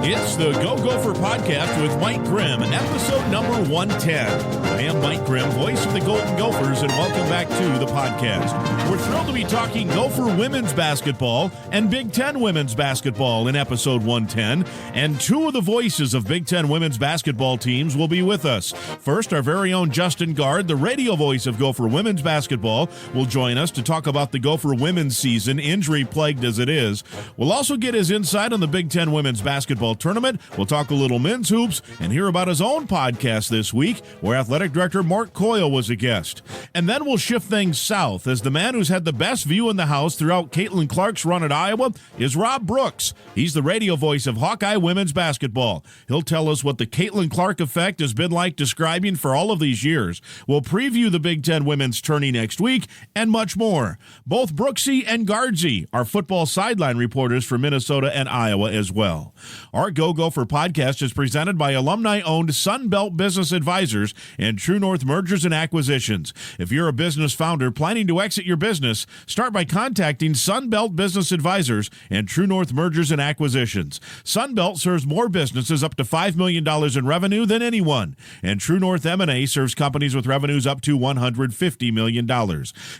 It's the Go Gopher Podcast with Mike Grimm, episode number 110. I am Mike Grimm, voice of the Golden Gophers, and welcome back to the podcast. We're thrilled to be talking Gopher women's basketball and Big Ten women's basketball in episode 110, and two of the voices of Big Ten women's basketball teams will be with us. First, our very own Justin Gaard, the radio voice of Gopher women's basketball, will join us to talk about the Gopher women's season, injury-plagued as it is. We'll also get his insight on the Big Ten women's basketball tournament. We'll talk a little men's hoops and hear about his own podcast this week, where athletic director Mark Coyle was a guest. And then we'll shift things south, as the man who's had the best view in the house throughout Caitlin Clark's run at Iowa is Rob Brooks. He's the radio voice of Hawkeye women's basketball. He'll tell us what the Caitlin Clark effect has been like describing for all of these years. We'll preview the Big Ten women's tourney next week and much more. Both Brooksy and Guardsy are football sideline reporters for Minnesota and Iowa as well. Our Go Gopher podcast is presented by alumni-owned Sunbelt Business Advisors and True North Mergers and Acquisitions. If you're a business founder planning to exit your business, start by contacting Sunbelt Business Advisors and True North Mergers and Acquisitions. Sunbelt serves more businesses up to $5 million in revenue than anyone, and True North M&A serves companies with revenues up to $150 million.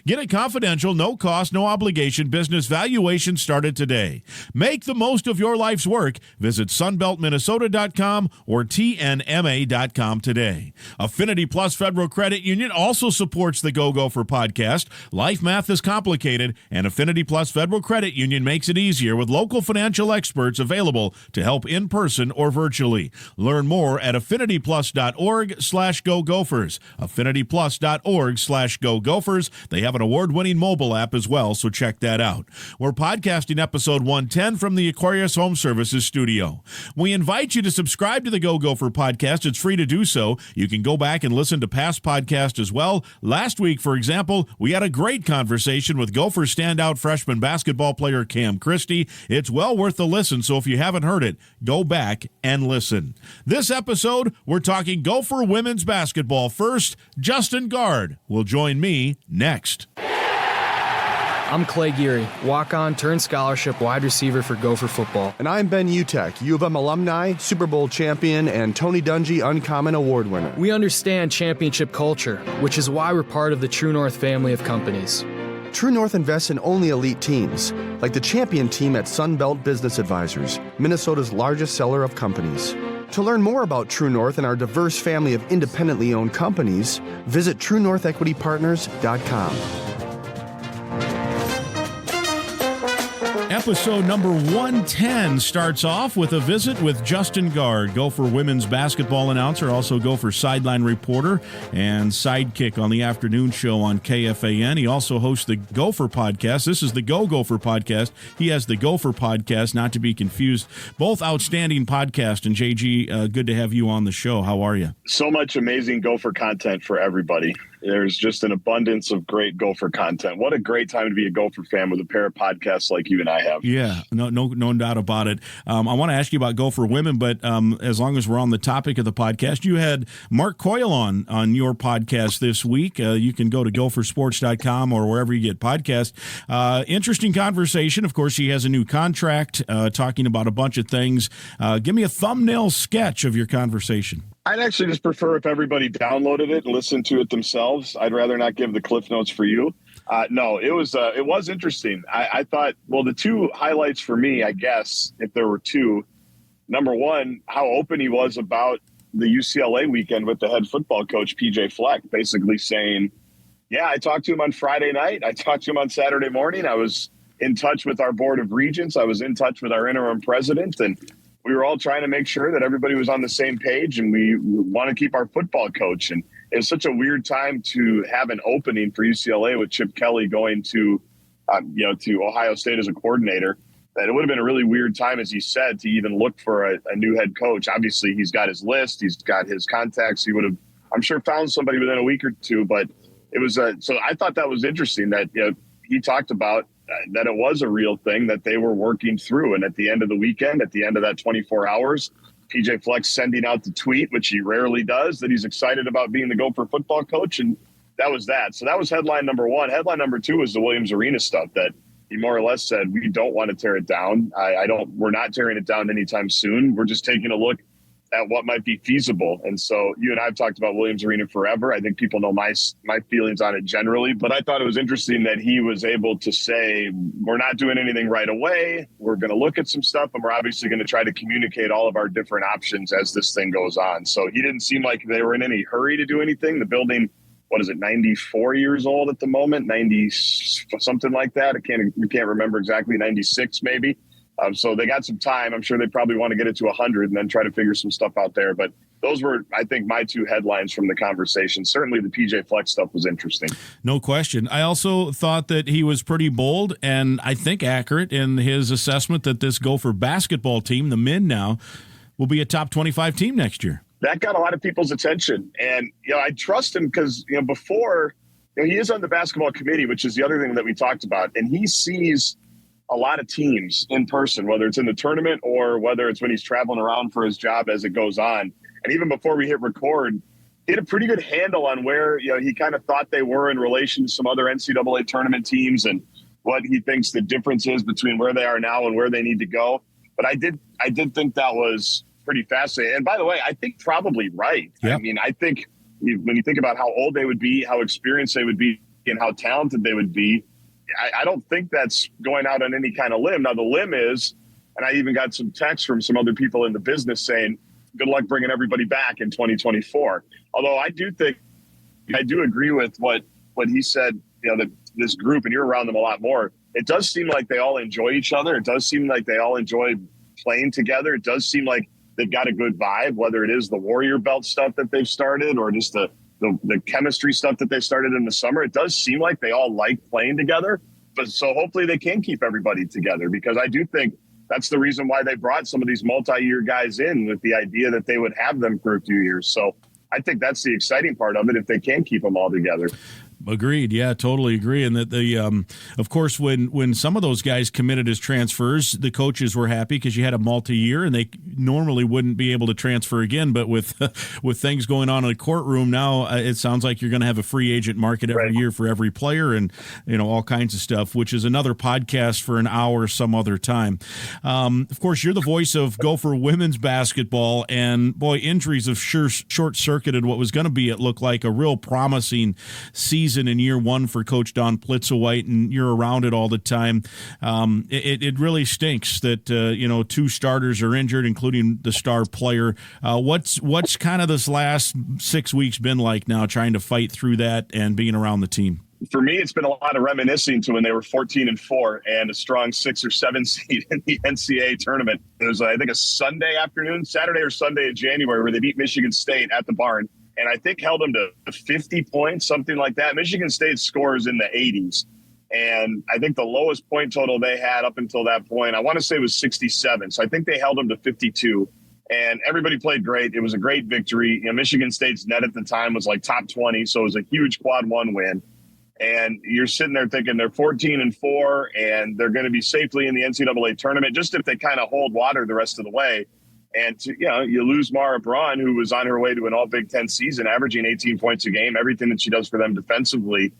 Get a confidential, no-cost, no-obligation business valuation started today. Make the most of your life's work. Visit sunbeltminnesota.com or tnma.com today. Affinity Plus Federal Credit Union also supports the Go Gopher podcast. Life math is complicated, and Affinity Plus Federal Credit Union makes it easier with local financial experts available to help in person or virtually. Learn more at affinityplus.org/Go Gophers. affinityplus.org/Go Gophers. They have an award-winning mobile app as well, so check that out. We're podcasting episode 110 from the Aquarius Home Services studio. We invite you to subscribe to the Go Gopher podcast. It's free to do so. You can go back and listen to past podcasts as well. Last week, for example, we had a great conversation with Gopher standout freshman basketball player Cam Christie. It's well worth the listen, so if you haven't heard it, go back and listen. This episode, we're talking Gopher women's basketball. First, Justin Gaard will join me next. I'm Clay Geary, walk-on turned scholarship wide receiver for Gopher football. And I'm Ben Utek, U of M alumni, Super Bowl champion, and Tony Dungy Uncommon Award winner. We understand championship culture, which is why we're part of the True North family of companies. True North invests in only elite teams, like the champion team at Sunbelt Business Advisors, Minnesota's largest seller of companies. To learn more about True North and our diverse family of independently owned companies, visit TrueNorthEquityPartners.com. Episode number 110 starts off with a visit with Justin Gaard, Gopher women's basketball announcer, also Gopher sideline reporter and sidekick on the afternoon show on KFAN. He also hosts the Gopher podcast. This is the Go Gopher podcast. He has the Gopher podcast, not to be confused. Both outstanding podcasts. And JG, good to have you on the show. How are you? So much amazing Gopher content for everybody. There's just an abundance of great Gopher content. What a great time to be a Gopher fan with a pair of podcasts like you and I have. Yeah, no doubt about it. I want to ask you about Gopher women, but as long as we're on the topic of the podcast, you had Mark Coyle on your podcast this week. You can go to gophersports.com or wherever you get podcasts. Interesting conversation. Of course, he has a new contract, talking about a bunch of things. Give me a thumbnail sketch of your conversation. I'd actually just prefer if everybody downloaded it and listened to it themselves. I'd rather not give the cliff notes for you. No, it was interesting. I thought, well, the two highlights for me, I guess, if there were two, number one, how open he was about the UCLA weekend with the head football coach, PJ Fleck, basically saying, yeah, I talked to him on Friday night. I talked to him on Saturday morning. I was in touch with our board of regents. I was in touch with our interim president, and we were all trying to make sure that everybody was on the same page, and we want to keep our football coach. And it's such a weird time to have an opening for UCLA with Chip Kelly going to Ohio State as a coordinator. That it would have been a really weird time, as he said, to even look for a new head coach. Obviously, he's got his list, he's got his contacts. He would have, I'm sure, found somebody within a week or two. But it was so I thought that was interesting that he talked about that it was a real thing that they were working through. And at the end of the weekend, at the end of that 24 hours, PJ Fleck sending out the tweet, which he rarely does, that he's excited about being the Gopher football coach. And that was that. So that was headline number one. Headline number two was the Williams Arena stuff that he more or less said, we don't want to tear it down. We're not tearing it down anytime soon. We're just taking a look at what might be feasible. And so you and I have talked about Williams Arena forever. I think people know my feelings on it generally, but I thought it was interesting that he was able to say, we're not doing anything right away. We're going to look at some stuff, and we're obviously going to try to communicate all of our different options as this thing goes on. So he didn't seem like they were in any hurry to do anything. The building, 94 years old at the moment, 90, something like that. We can't remember exactly, 96 maybe. So they got some time. I'm sure they probably want to get it to 100 and then try to figure some stuff out there. But those were, I think, my two headlines from the conversation. Certainly the PJ Fleck stuff was interesting. No question. I also thought that he was pretty bold and I think accurate in his assessment that this Gopher basketball team, the men now, will be a top 25 team next year. That got a lot of people's attention. And, I trust him because, before, he is on the basketball committee, which is the other thing that we talked about. And he sees a lot of teams in person, whether it's in the tournament or whether it's when he's traveling around for his job as it goes on. And even before we hit record, he had a pretty good handle on where, he kind of thought they were in relation to some other NCAA tournament teams and what he thinks the difference is between where they are now and where they need to go. But I did think that was pretty fascinating. And by the way, I think probably right. Yep. I mean, I think when you think about how old they would be, how experienced they would be, and how talented they would be, I don't think that's going out on any kind of limb. Now, the limb is, and I even got some texts from some other people in the business saying, good luck bringing everybody back in 2024. Although I do agree with what he said, that this group, and you're around them a lot more, it does seem like they all enjoy each other. It does seem like they all enjoy playing together. It does seem like they've got a good vibe, whether it is the Warrior Belt stuff that they've started or just the chemistry stuff that they started in the summer. It does seem like they all like playing together. But so hopefully they can keep everybody together, because I do think that's the reason why they brought some of these multi-year guys in, with the idea that they would have them for a few years. So I think that's the exciting part of it, if they can keep them all together. Agreed. Yeah, totally agree. And that of course, when some of those guys committed as transfers, the coaches were happy because you had a multi-year, and they normally wouldn't be able to transfer again. But with things going on in the courtroom now, it sounds like you're going to have a free agent market every year for every player, and all kinds of stuff, which is another podcast for an hour some other time. Of course, you're the voice of Gopher women's basketball, and boy, injuries have sure short-circuited what was going to be, it looked like, a real promising season in year one for Coach Don Plitzowite, and you're around it all the time. It really stinks that two starters are injured, including the star player. What's kind of this last 6 weeks been like now, trying to fight through that and being around the team? For me, it's been a lot of reminiscing to when they were 14-4 and a strong 6 or 7 seed in the NCAA tournament. It was, I think, a Saturday or Sunday in January, where they beat Michigan State at the barn, and I think held them to 50 points, something like that. Michigan State scores in the 80s. And I think the lowest point total they had up until that point, I want to say, was 67. So I think they held them to 52. And everybody played great. It was a great victory. Michigan State's net at the time was like top 20. So it was a huge quad one win. And you're sitting there thinking they're 14-4 and they're going to be safely in the NCAA tournament, just if they kind of hold water the rest of the way. And you lose Mara Braun, who was on her way to an all Big Ten season, averaging 18 points a game, everything that she does for them defensively.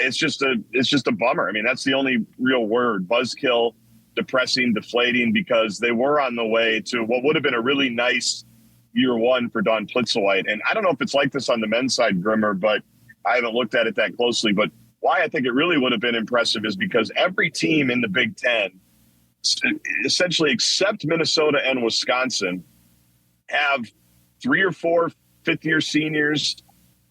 It's just a bummer. I mean, that's the only real word: buzzkill, depressing, deflating, because they were on the way to what would have been a really nice year one for Don Plitzowite. And I don't know if it's like this on the men's side, Grimmer, but I haven't looked at it that closely. But why I think it really would have been impressive is because every team in the Big Ten, essentially except Minnesota and Wisconsin, have 3 or 4 fifth-year seniors,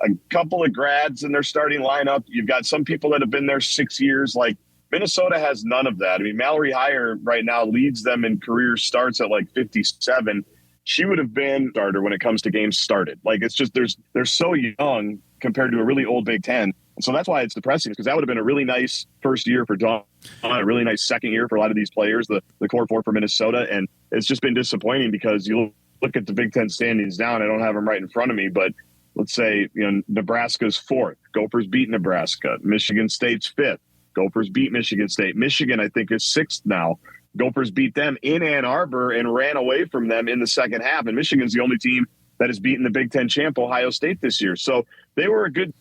a couple of grads in their starting lineup. You've got some people that have been there 6 years. Like, Minnesota has none of that. I mean, Mallory Heyer right now leads them in career starts at like 57. She would have been starter when it comes to games started. Like, it's just they're so young compared to a really old Big Ten. And so that's why it's depressing, because that would have been a really nice first year for Dawn, a really nice second year for a lot of these players, the core four for Minnesota. And it's just been disappointing, because you look at the Big Ten standings now, and I don't have them right in front of me, but let's say, Nebraska's 4th. Gophers beat Nebraska. Michigan State's 5th. Gophers beat Michigan State. Michigan, I think, is 6th now. Gophers beat them in Ann Arbor and ran away from them in the second half. And Michigan's the only team that has beaten the Big Ten champ Ohio State this year. So they were a good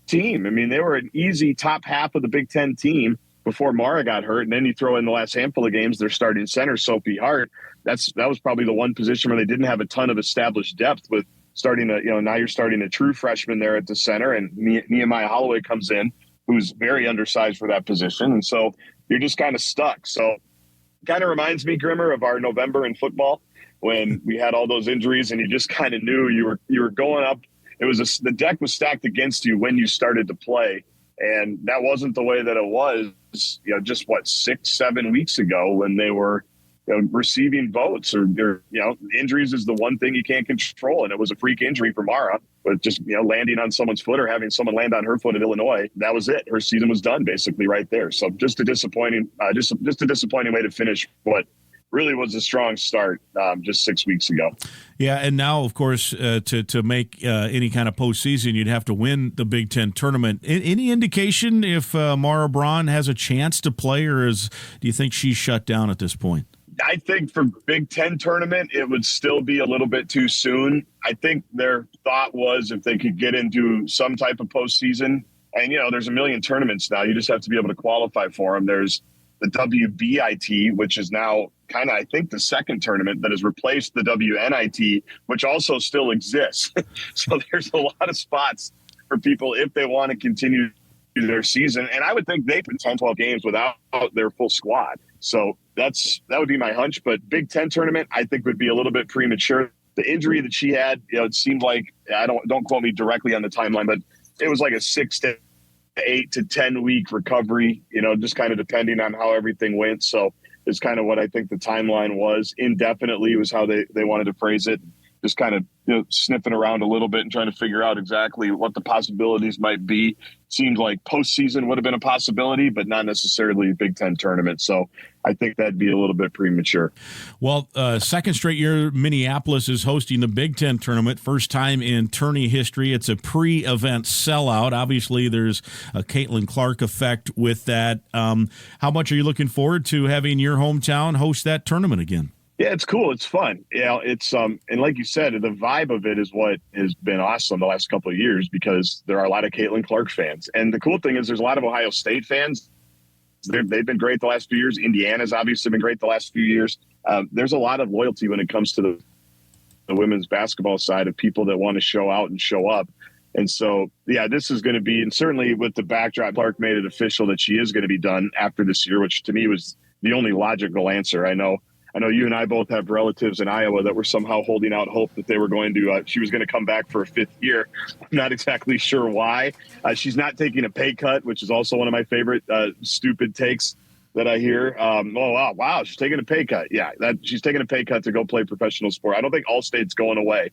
team. I mean, they were an easy top half of the Big Ten team before Mara got hurt. And then you throw in the last handful of games, they're starting center Sophie Hart. That was probably the one position where they didn't have a ton of established depth with starting now you're starting a true freshman there at the center, and Nehemiah Holloway comes in, who's very undersized for that position. And so you're just kind of stuck. So kind of reminds me, Grimmer, of our November in football when we had all those injuries and you just kind of knew you were going up. It was the deck was stacked against you when you started to play. And that wasn't the way that it was, just 6-7 weeks ago when they were receiving votes or injuries is the one thing you can't control. And it was a freak injury for Mara, but just, landing on someone's foot or having someone land on her foot at Illinois, that was it. Her season was done basically right there. So just a disappointing way to finish what really was a strong start just 6 weeks ago. Yeah, and now, of course, to make any kind of postseason, you'd have to win the Big Ten tournament. Any indication if Mara Braun has a chance to play, or do you think she's shut down at this point? I think for Big Ten tournament, it would still be a little bit too soon. I think their thought was if they could get into some type of postseason, and, there's a million tournaments now. You just have to be able to qualify for them. There's the WBIT, which is now kind of, I think, the second tournament that has replaced the WNIT, which also still exists. So there's a lot of spots for people if they want to continue their season. And I would think they put 10, 12 games without their full squad. So that would be my hunch. But Big Ten tournament, I think, would be a little bit premature. The injury that she had, it seemed like, don't quote me directly on the timeline, but it was like a 6 to 8 to 10 week recovery, just kind of depending on how everything went. So it's kind of what I think the timeline was. Indefinitely was how they wanted to phrase it. Just kind of sniffing around a little bit and trying to figure out exactly what the possibilities might be. Seemed like postseason would have been a possibility, but not necessarily a Big Ten tournament. So I think that'd be a little bit premature. Well, second straight year, Minneapolis is hosting the Big Ten tournament. First time in tourney history. It's a pre-event sellout. Obviously, there's a Caitlin Clark effect with that. How much are you looking forward to having your hometown host that tournament again? Yeah, it's cool. It's fun. It's and like you said, the vibe of it is what has been awesome the last couple of years because there are a lot of Caitlin Clark fans. And the cool thing is there's a lot of Ohio State fans. They've been great the last few years. Indiana's obviously been great the last few years. There's a lot of loyalty when it comes to the women's basketball side of people that want to show out and show up. And so, yeah, this is going to be, and certainly with the backdrop, Clark made it official that she is going to be done after this year, which to me was the only logical answer. I know you and I both have relatives in Iowa that were somehow holding out hope that they were going to, she was going to come back for a fifth year. I'm not exactly sure why. She's not taking a pay cut, which is also one of my favorite stupid takes that I hear. Wow, she's taking a pay cut. Yeah, she's taking a pay cut to go play professional sport. I don't think Allstate's going away.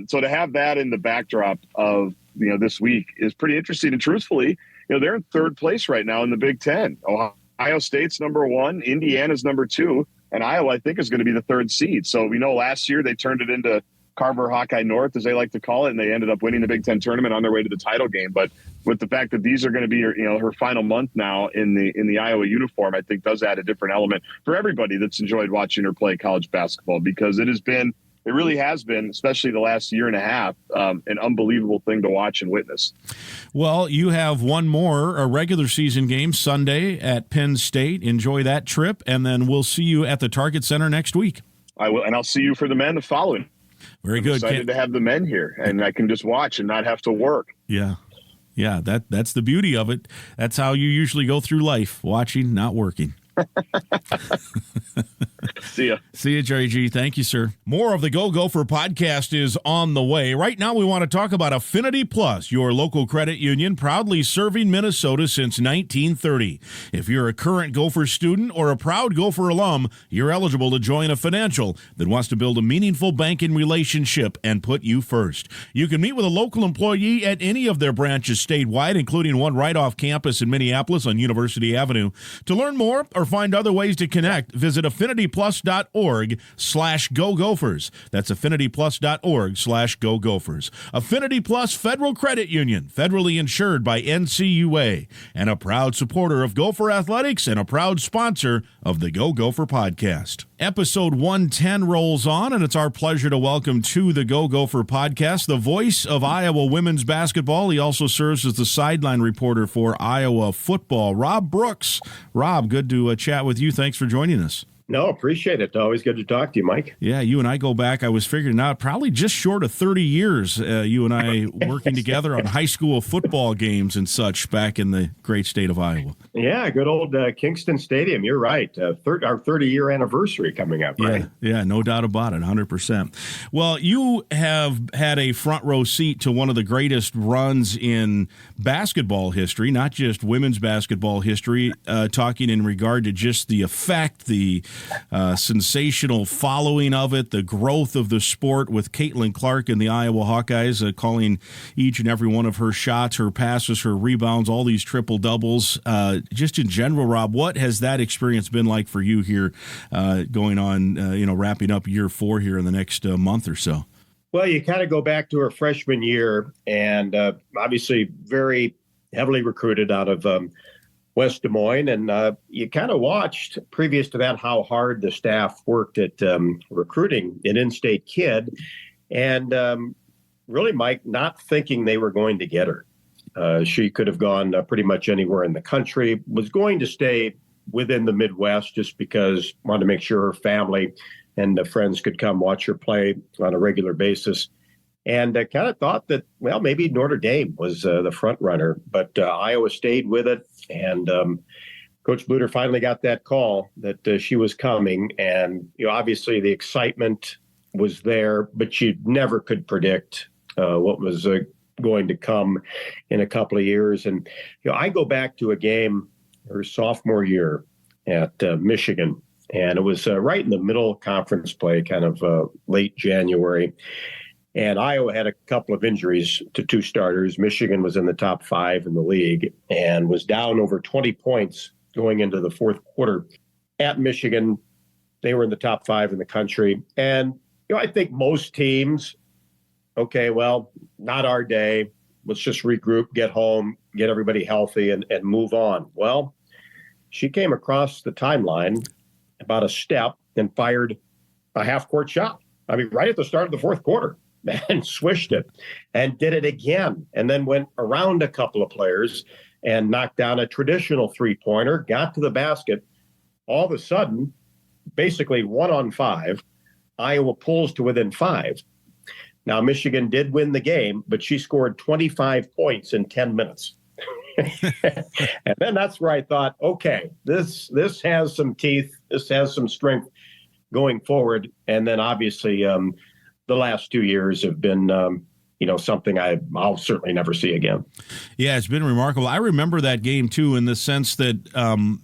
So to have that in the backdrop of, this week is pretty interesting. And truthfully, they're in third place right now in the Big Ten. Ohio State's number 1, Indiana's number 2. And Iowa, I think, is going to be the third seed. So we know last year they turned it into Carver Hawkeye North, as they like to call it, and they ended up winning the Big Ten tournament on their way to the title game. But with the fact that these are going to be her final month now in the Iowa uniform, I think does add a different element for everybody that's enjoyed watching her play college basketball, because it really has been, especially the last year and a half, an unbelievable thing to watch and witness. Well, you have one more, a regular season game Sunday at Penn State. Enjoy that trip, and then we'll see you at the Target Center next week. I will, and I'll see you for the men the following. Very good. I'm excited to have the men here, and I can just watch and not have to work. Yeah, that's the beauty of it. That's how you usually go through life, watching, not working. See ya, Jerry G. Thank you, sir. More of the Go Gopher podcast is on the way. Right now, we want to talk about Affinity Plus, your local credit union proudly serving Minnesota since 1930. If you're a current Gopher student or a proud Gopher alum, you're eligible to join a financial that wants to build a meaningful banking relationship and put you first. You can meet with a local employee at any of their branches statewide, including one right off campus in Minneapolis on University Avenue. To learn more or find other ways to connect, visit affinityplus.org affinityplus.org/Go Gophers. That's affinityplus.org/Go Gophers. Affinity Plus Federal Credit Union, federally insured by NCUA, and a proud supporter of Gopher Athletics and a proud sponsor of the Go Gopher Podcast. Episode 110 rolls on, and it's our pleasure to welcome to the Go Gopher Podcast the voice of Iowa women's basketball. He also serves as the sideline reporter for Iowa football, Rob Brooks. Rob, good to chat with you. Thanks for joining us. No, appreciate it. Always good to talk to you, Mike. Yeah, you and I go back, I was figuring out, probably just short of 30 years, you and I working together on high school football games and such back in the great state of Iowa. Yeah, good old Kingston Stadium. You're right. Our 30-year anniversary coming up, right? Yeah, no doubt about it, 100%. Well, you have had a front row seat to one of the greatest runs in basketball history, not just women's basketball history, talking in regard to just the effect, the sensational following of it, the growth of the sport with Caitlin Clark and the Iowa Hawkeyes calling each and every one of her shots, her passes, her rebounds, all these triple doubles. Just in general, Rob, what has that experience been like for you here going on, wrapping up year 4 here in the next month or so? Well, you kind of go back to her freshman year and obviously very heavily recruited out of West Des Moines, and you kind of watched previous to that how hard the staff worked at recruiting an in-state kid, and really, Mike, not thinking they were going to get her. She could have gone pretty much anywhere in the country, was going to stay within the Midwest just because wanted to make sure her family and friends could come watch her play on a regular basis. And kind of thought that, well, maybe Notre Dame was the front runner, but Iowa stayed with it. And Coach Bluter finally got that call that she was coming. And, obviously the excitement was there, but you never could predict what was going to come in a couple of years. And, I go back to a game her sophomore year at Michigan, and it was right in the middle of conference play, kind of late January. And Iowa had a couple of injuries to 2 starters. Michigan was in the top 5 in the league and was down over 20 points going into the fourth quarter. At Michigan, they were in the top 5 in the country. And, I think most teams, okay, well, not our day. Let's just regroup, get home, get everybody healthy, and move on. Well, she came across the timeline about a step and fired a half-court shot. I mean, right at the start of the fourth quarter. And swished it and did it again, and then went around a couple of players and knocked down a traditional 3-pointer, got to the basket. All of a sudden, basically 1-on-5, Iowa pulls to within 5. Now, Michigan did win the game, but she scored 25 points in 10 minutes. And then that's where I thought, okay, this has some teeth. This has some strength going forward. And then obviously, the last 2 years have been, something I'll certainly never see again. Yeah, it's been remarkable. I remember that game too, in the sense that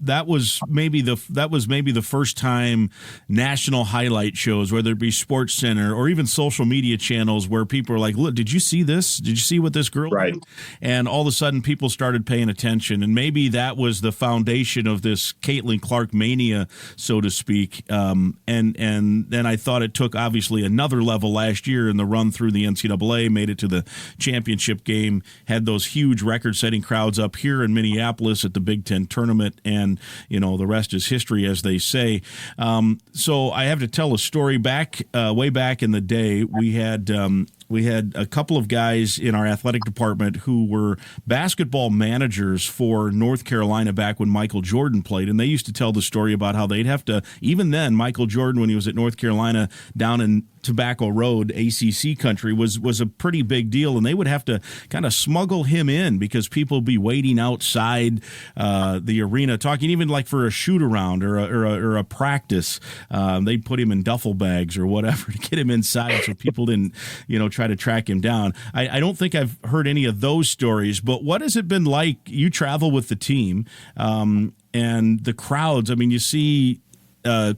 that was maybe the first time national highlight shows, whether it be Sports Center or even social media channels, where people are like, "Look, did you see this? Did you see what this girl did?" And all of a sudden, people started paying attention, and maybe that was the foundation of this Caitlin Clark mania, so to speak. And then I thought it took obviously another level last year in the run through the NCAA, made it to the championship game, had those huge record-setting crowds up here in Minneapolis at the Big Ten tournament, and the rest is history, as they say. So I have to tell a story way back in the day. We had a couple of guys in our athletic department who were basketball managers for North Carolina back when Michael Jordan played, and they used to tell the story about how they'd have to, even then, Michael Jordan, when he was at North Carolina down in Tobacco Road, ACC country, was a pretty big deal, and they would have to kind of smuggle him in because people would be waiting outside the arena, talking even like for a shoot-around or a practice. They'd put him in duffel bags or whatever to get him inside so people didn't, try to track him down. I don't think I've heard any of those stories, but what has it been like? You travel with the team and the crowds. I mean, you see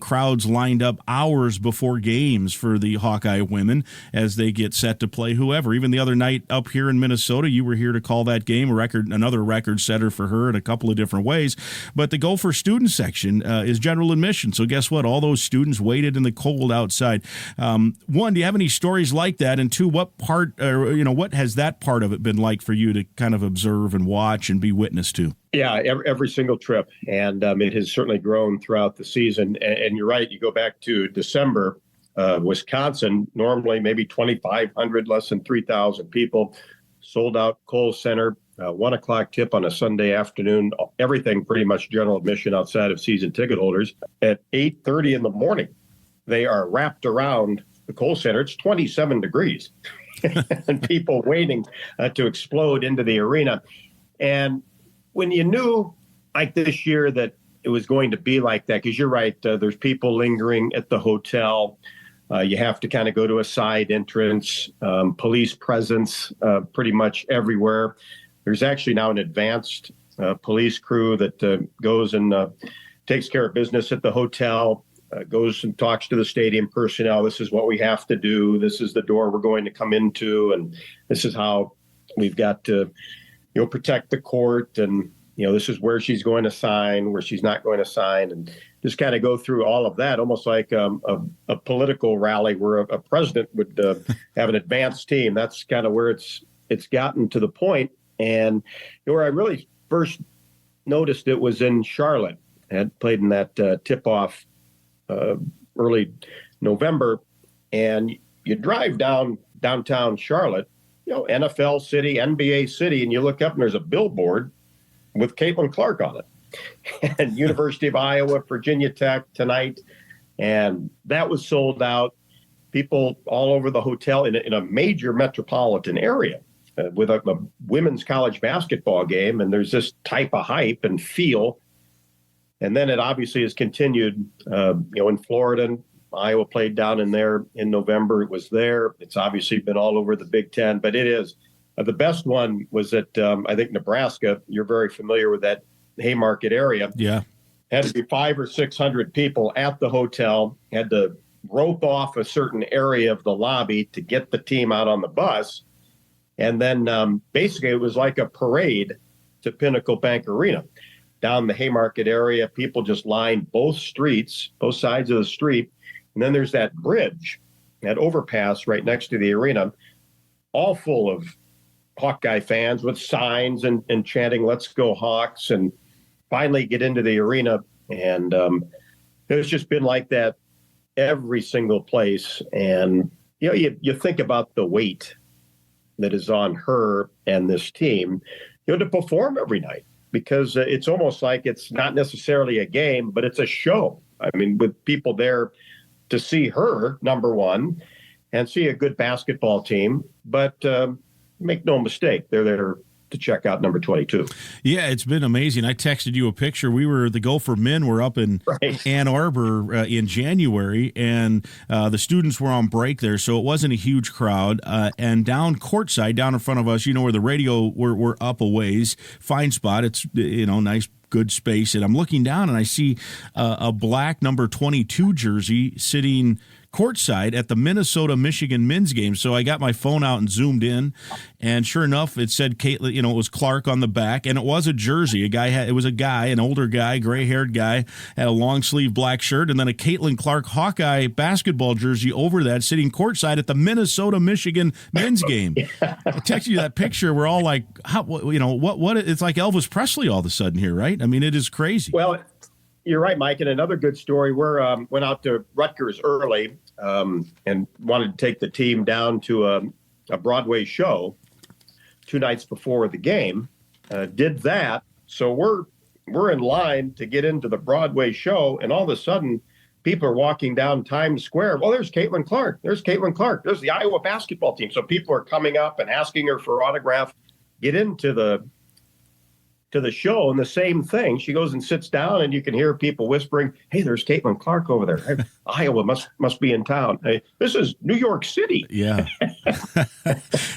crowds lined up hours before games for the Hawkeye women as they get set to play whoever. Even the other night up here in Minnesota, you were here to call that game, another record setter for her in a couple of different ways. But the Gopher student section is general admission. So guess what? All those students waited in the cold outside. One, do you have any stories like that? And two, what has that part of it been like for you to kind of observe and watch and be witness to? Yeah, every single trip. And it has certainly grown throughout the season. And you're right, you go back to December, Wisconsin, normally maybe 2,500, less than 3,000 people, sold out Kohl Center, 1 o'clock tip on a Sunday afternoon, everything pretty much general admission outside of season ticket holders. At 8:30 in the morning, they are wrapped around the Kohl Center. It's 27 degrees and people waiting to explode into the arena. And when you knew, like this year, that it was going to be like that, because you're right, there's people lingering at the hotel. You have to kind of go to a side entrance, police presence pretty much everywhere. There's actually now an advanced police crew that goes and takes care of business at the hotel, goes and talks to the stadium personnel. This is what we have to do. This is the door we're going to come into. And this is how we've got to protect the court, and this is where she's going to sign, where she's not going to sign, and just kind of go through all of that, almost like a political rally where a president would have an advanced team. That's kind of where it's gotten to the point. And where I really first noticed it was in Charlotte. I had played in that tip-off early November, and you drive downtown Charlotte, NFL city, NBA city, and you look up and there's a billboard with Caitlin Clark on it. And University of Iowa, Virginia Tech tonight. And that was sold out. People all over the hotel in a major metropolitan area with a women's college basketball game. And there's this type of hype and feel. And then it obviously has continued, in Florida. Iowa played down in there in November. It was there. It's obviously been all over the Big Ten, but it is. The best one was at, I think, Nebraska. You're very familiar with that Haymarket area. Yeah. Had to be 500 or 600 people at the hotel, had to rope off a certain area of the lobby to get the team out on the bus. And then basically it was like a parade to Pinnacle Bank Arena. Down the Haymarket area, people just lined both sides of the street. And then there's that bridge, that overpass right next to the arena, all full of Hawkeye fans with signs and chanting, "Let's go Hawks," and finally get into the arena. And it's just been like that every single place. And, you think about the weight that is on her and this team, to perform every night, because it's almost like it's not necessarily a game, but it's a show. I mean, with people there to see her, number one, and see a good basketball team. But make no mistake, they're there to check out number 22. Yeah, it's been amazing. I texted you a picture. The Gopher men were up in Ann Arbor in January, and the students were on break there, so it wasn't a huge crowd. And down courtside, down in front of us, where the radio were up a ways, fine spot. It's, nice, good space. And I'm looking down, and I see a black number 22 jersey sitting courtside at the Minnesota-Michigan men's game. So I got my phone out and zoomed in, and sure enough, it said Caitlin, it was Clark on the back, and it was a jersey. It was an older guy, gray-haired guy, had a long-sleeve black shirt, and then a Caitlin Clark Hawkeye basketball jersey over that, sitting courtside at the Minnesota-Michigan men's game. I texted you that picture. We're all like, what? It's like Elvis Presley all of a sudden here, right? I mean, it is crazy. Well, you're right, Mike. And another good story, we went out to Rutgers early and wanted to take the team down to a Broadway show 2 nights before the game. Did that. So we're in line to get into the Broadway show, and all of a sudden people are walking down Times Square. Well, there's Caitlin Clark. There's Caitlin Clark. There's the Iowa basketball team. So people are coming up and asking her for autograph. Get into the show, and the same thing. She goes and sits down, and you can hear people whispering, "Hey, there's Caitlin Clark over there. Iowa must be in town. Hey, this is New York City." Yeah.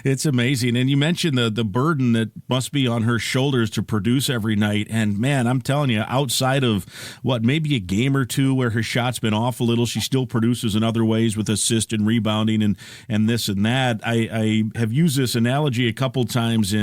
It's amazing. And you mentioned the burden that must be on her shoulders to produce every night. And man, I'm telling you, outside of maybe a game or two where her shot's been off a little, she still produces in other ways with assist and rebounding and this and that. I have used this analogy a couple times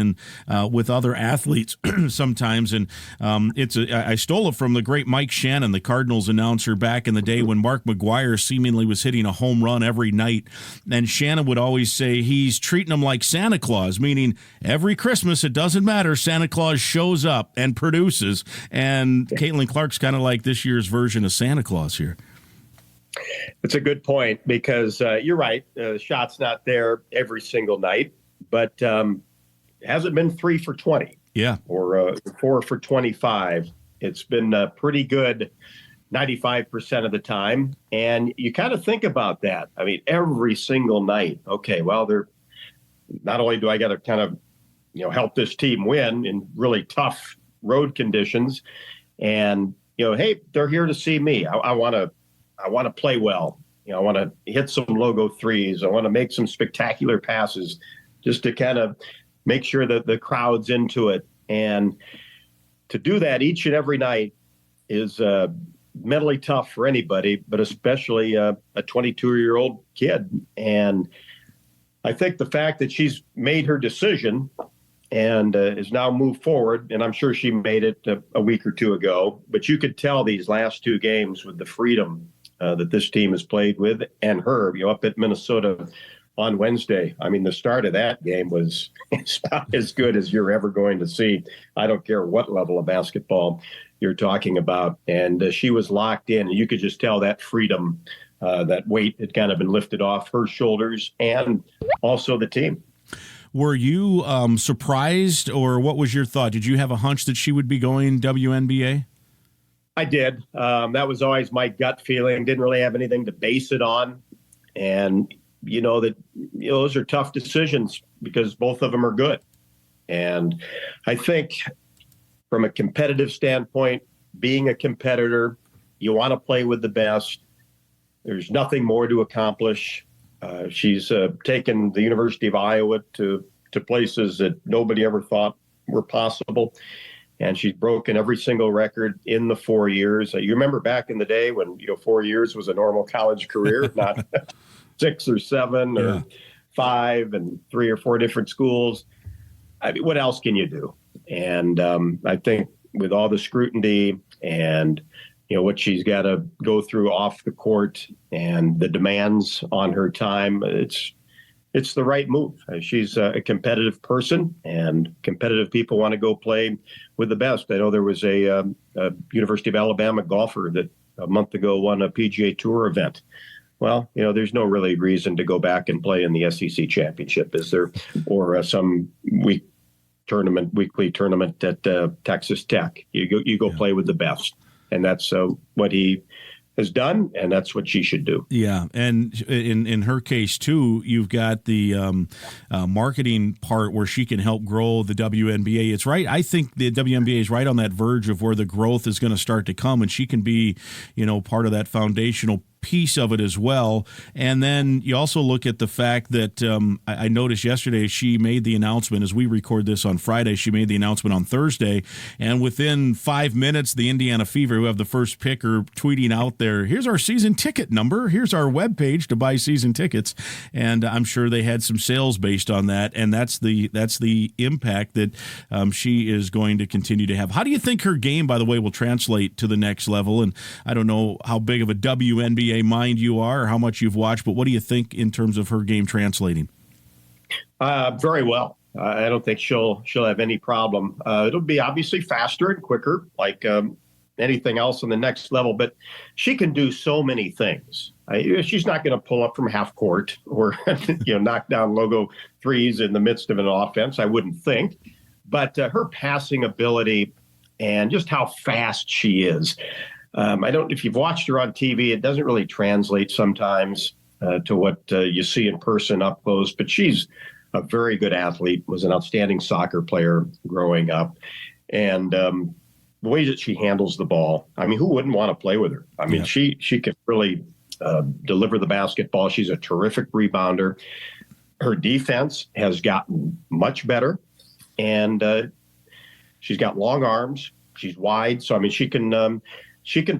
with other athletes sometimes. And I stole it from the great Mike Shannon, the Cardinals announcer back in the day when Mark McGwire seemingly was hitting a home run every night. And Shannon would always say he's treating them like Santa Claus, meaning every Christmas, it doesn't matter, Santa Claus shows up and produces. And Caitlin Clark's kind of like this year's version of Santa Claus here. It's a good point because you're right. The shot's not there every single night, but hasn't been 3 for 20. Yeah. Or 4 for 25. It's been pretty good 95% of the time. And you kind of think about that. I mean, every single night. Okay, well, not only do I got to kind of, help this team win in really tough road conditions, and hey, they're here to see me. I want to play well. I want to hit some logo threes. I want to make some spectacular passes, just to kind of make sure that the crowd's into it. And to do that each and every night is mentally tough for anybody, but especially a 22-year-old kid. And I think the fact that she's made her decision and is now moved forward, and I'm sure she made it a week or two ago, but you could tell these last 2 games with the freedom that this team has played with, and her, up at Minnesota on Wednesday. I mean, the start of that game was about as good as you're ever going to see. I don't care what level of basketball you're talking about. And she was locked in. You could just tell that freedom, that weight had kind of been lifted off her shoulders and also the team. Were you surprised, or what was your thought? Did you have a hunch that she would be going WNBA? I did. That was always my gut feeling. Didn't really have anything to base it on. And those are tough decisions because both of them are good. And I think from a competitive standpoint, being a competitor, you want to play with the best. There's nothing more to accomplish. She's taken the University of Iowa to places that nobody ever thought were possible. And she's broken every single record in the 4 years. You remember back in the day when 4 years was a normal college career, not 6 or 7 or 5 and 3 or 4 different schools. I mean, what else can you do? And I think with all the scrutiny and what she's got to go through off the court and the demands on her time, it's the right move. She's a competitive person, and competitive people want to go play with the best. I know there was a University of Alabama golfer that a month ago won a PGA Tour event. Well, there's no really reason to go back and play in the SEC championship, is there? Or some weekly tournament at Texas Tech. You go play with the best. And that's what he has done, and that's what she should do. Yeah, and in her case, too, you've got the marketing part where she can help grow the WNBA. It's right. I think the WNBA is right on that verge of where the growth is going to start to come, and she can be, part of that foundational piece of it as well. And then you also look at the fact that I noticed yesterday she made the announcement, as we record this on Friday, she made the announcement on Thursday, and within 5 minutes the Indiana Fever, who have the first pick, are tweeting out there, here's our season ticket number, here's our webpage to buy season tickets. And I'm sure they had some sales based on that, and that's the impact that she is going to continue to have. How do you think her game, by the way, will translate to the next level? And I don't know how big of a WNBA mind you are or how much you've watched, but what do you think in terms of her game translating? Very well. I don't think she'll have any problem. It'll be obviously faster and quicker, like anything else on the next level, but she can do so many things. She's not going to pull up from half court or knock down logo threes in the midst of an offense, I wouldn't think. But her passing ability and just how fast she is. If you've watched her on TV, it doesn't really translate sometimes to what you see in person up close, but she's a very good athlete, was an outstanding soccer player growing up. And the way that she handles the ball, I mean, who wouldn't want to play with her? I mean, she can really deliver the basketball. She's a terrific rebounder. Her defense has gotten much better, and she's got long arms. She's wide, so I mean she can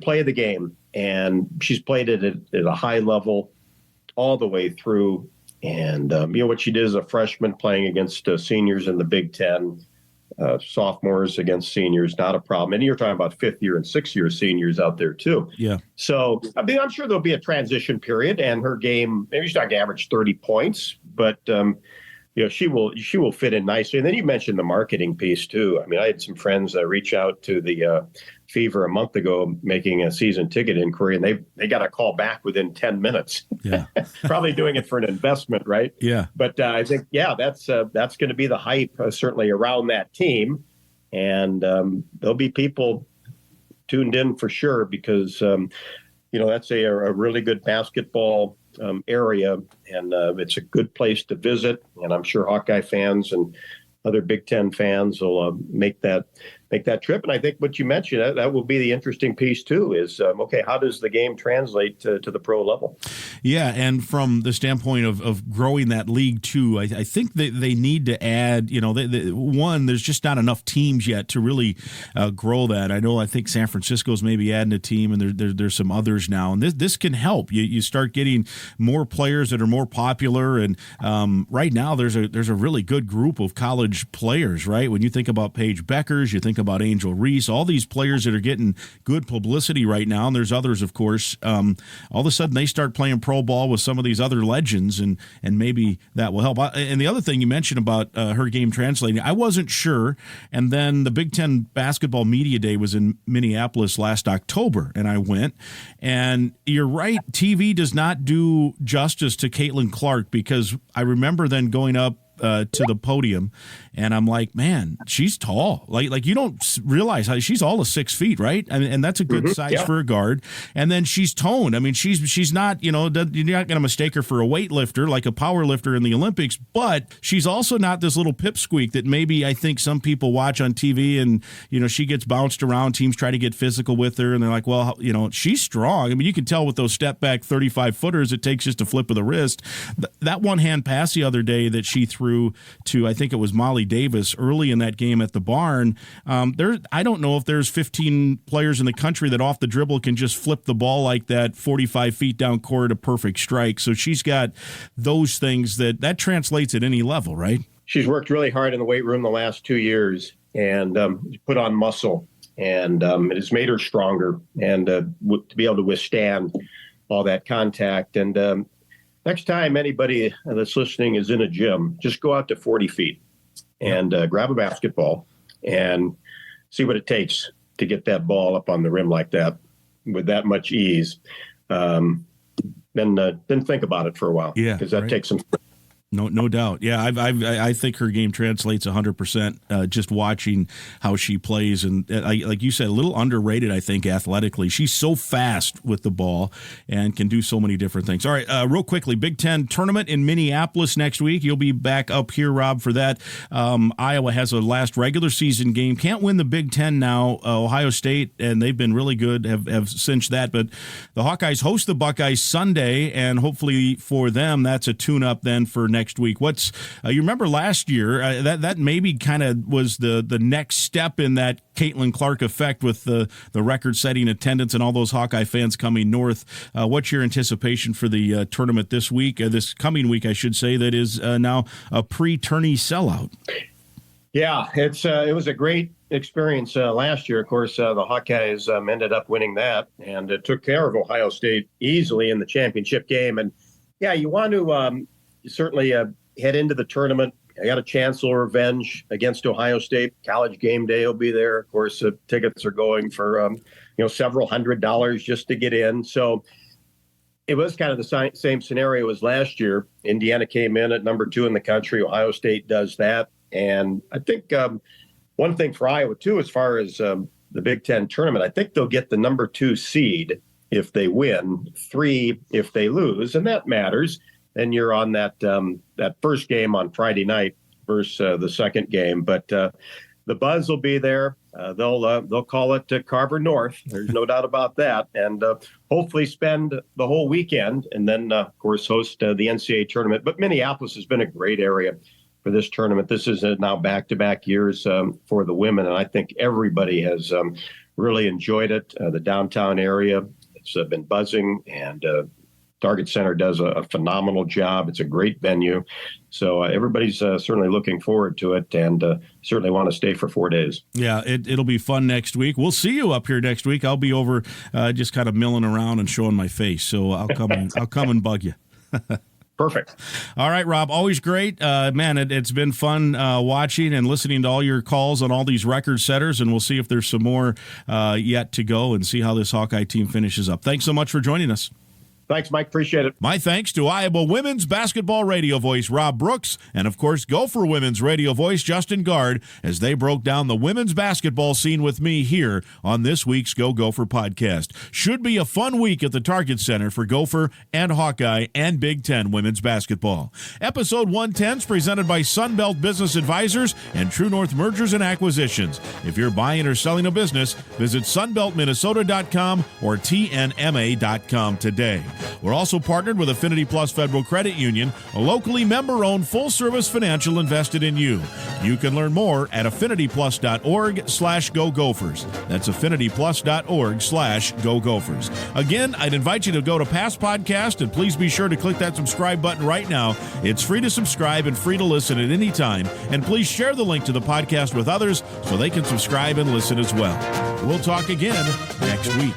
play the game, and she's played it at a high level all the way through. And what she did as a freshman, playing against seniors in the Big Ten, sophomores against seniors, not a problem. And you're talking about fifth-year and sixth-year seniors out there too. Yeah. So I mean, I'm sure there'll be a transition period, and her game, maybe she's not going to average 30 points, but she will fit in nicely. And then you mentioned the marketing piece too. I mean, I had some friends reach out to the Fever a month ago making a season ticket inquiry, and they got a call back within 10 minutes. Yeah. Probably doing it for an investment, right? Yeah. But I think, that's going to be the hype certainly around that team. And there'll be people tuned in for sure because, that's a really good basketball area, and it's a good place to visit. And I'm sure Hawkeye fans and other Big Ten fans will make that trip. And I think what you mentioned, that will be the interesting piece too, is, how does the game translate to the pro level? Yeah, and from the standpoint of growing that league too, I think that they need to add, one, there's just not enough teams yet to really grow that. I think San Francisco's maybe adding a team, and there's some others now, and this can help. You start getting more players that are more popular, and right now there's a really good group of college players, right? When you think about Paige Beckers, you think about Angel Reese, all these players that are getting good publicity right now, and there's others, of course. All of a sudden they start playing pro ball with some of these other legends, and maybe that will help. And the other thing you mentioned about her game translating, I wasn't sure, and then the Big Ten Basketball Media Day was in Minneapolis last October, and I went, and you're right, TV does not do justice to Caitlin Clark, because I remember then going up to the podium, and I'm like, man, she's tall. Like you don't realize how she's all of 6 feet, right? And that's a good size for a guard. And then she's toned. I mean, she's not, you're not going to mistake her for a weightlifter, like a power lifter in the Olympics, but she's also not this little pipsqueak that maybe I think some people watch on TV, and she gets bounced around. Teams try to get physical with her, and they're like, well, she's strong. I mean, you can tell with those step back 35 footers, it takes just a flip of the wrist. That one hand pass the other day that she threw to, I think it was Molly Davis early in that game at the Barn. I don't know if there's 15 players in the country that off the dribble can just flip the ball like that 45 feet down court, a perfect strike. So she's got those things that translates at any level, right? She's worked really hard in the weight room the last 2 years and put on muscle, and it has made her stronger and to be able to withstand all that contact. And next time anybody that's listening is in a gym, just go out to 40 feet and grab a basketball and see what it takes to get that ball up on the rim like that with that much ease. Then think about it for a while. Yeah, because that takes some. No doubt. Yeah, I think her game translates 100%. Just watching how she plays, and like you said, a little underrated, I think, athletically. She's so fast with the ball and can do so many different things. All right, real quickly, Big Ten tournament in Minneapolis next week. You'll be back up here, Rob, for that. Iowa has a last regular season game. Can't win the Big Ten now. Ohio State, and they've been really good, have cinched that. But the Hawkeyes host the Buckeyes Sunday, and hopefully for them, that's a tune-up then for next week. What's you remember last year that maybe kind of was the next step in that Caitlin Clark effect with the record-setting attendance and all those Hawkeye fans coming north. What's your anticipation for the tournament this week, this coming week, I should say, that is now a pre-tourney sellout? Yeah, it was a great experience last year. Of course, the Hawkeyes ended up winning that, and it took care of Ohio State easily in the championship game. And yeah, you want to certainly head into the tournament. I got a chance of revenge against Ohio State. College game day will be there. Of course, tickets are going for several $100s just to get in. So it was kind of the same scenario as last year. Indiana came in at number 2 in the country. Ohio State does that. And I think one thing for Iowa, too, as far as the Big Ten tournament, I think they'll get the number 2 seed if they win, 3 if they lose, and that matters. Then you're on that first game on Friday night versus the second game. But the buzz will be there. they'll call it Carver North. There's no doubt about that. And hopefully spend the whole weekend and then, of course, host the NCAA tournament. But Minneapolis has been a great area for this tournament. This is now back-to-back years for the women, and I think everybody has really enjoyed it. The downtown area, it's been buzzing, and Target Center does a phenomenal job. It's a great venue. So everybody's certainly looking forward to it and certainly want to stay for 4 days. Yeah, it'll be fun next week. We'll see you up here next week. I'll be over just kind of milling around and showing my face. So I'll come and bug you. Perfect. All right, Rob, always great. Man, it's been fun watching and listening to all your calls on all these record setters, and we'll see if there's some more yet to go and see how this Hawkeye team finishes up. Thanks so much for joining us. Thanks, Mike. Appreciate it. My thanks to Iowa women's basketball radio voice Rob Brooks and, of course, Gopher women's radio voice Justin Gaard as they broke down the women's basketball scene with me here on this week's Go Gopher podcast. Should be a fun week at the Target Center for Gopher and Hawkeye and Big Ten women's basketball. Episode 110 is presented by Sunbelt Business Advisors and True North Mergers and Acquisitions. If you're buying or selling a business, visit sunbeltminnesota.com or tnma.com today. We're also partnered with Affinity Plus Federal Credit Union, a locally member-owned full-service financial invested in you. You can learn more at affinityplus.org/Go Gophers. That's affinityplus.org/Go Gophers. Again, I'd invite you to go to past podcast, and please be sure to click that subscribe button right now. It's free to subscribe and free to listen at any time. And please share the link to the podcast with others so they can subscribe and listen as well. We'll talk again next week.